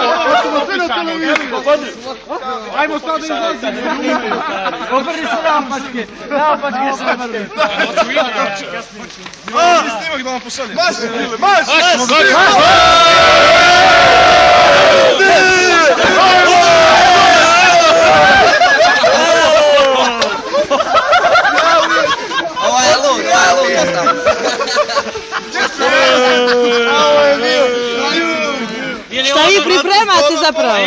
Hoćemo sve na televiziju. Ajmo sad da izlazimo. Obrni se naopačke. Naopačke se obrni. Snimak da vam pošaljem. Maš! Ovo je lud, Šta vi pripremate zapravo?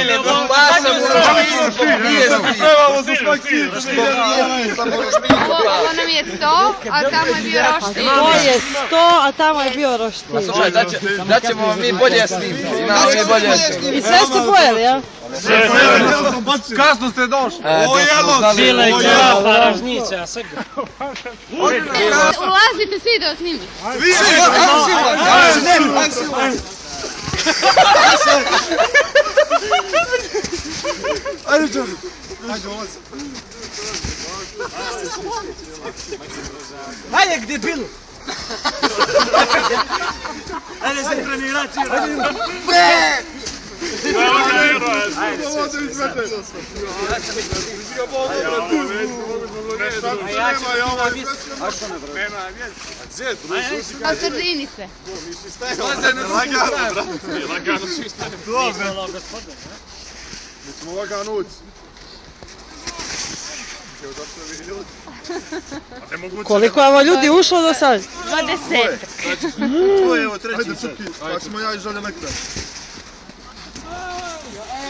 Ovo nam je 100, a tamo je bio roštilj. To je 100, a tamo je bio roštilj. Slušaj, daćemo mi bolje snimke. I sve ste pojeli, ja? Kasno ste došli. Bile Paražnica, sve. Ulazite svi da snimi. Ajde čovjek. Ajde ulazi. Ajde, gdje bilu? Ajde, se trenirati. Na sredini se. Lagano svi stavimo. Mi ćemo lagano ući. Koliko je ovo ljudi ušlo do sad? 20. To je evo treći. Ajde Čuki, tak smo ja i Žalja Mekra.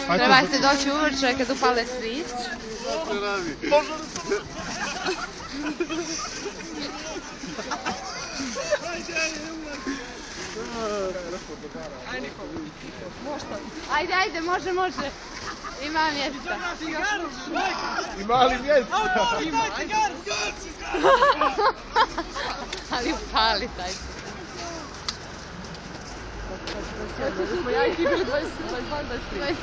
Trebate doći uveče kad upale svić. Ajde, može. Ima mjesta. Ima li mjesta? Ali upali taj. Ja i ti bili 22 svi.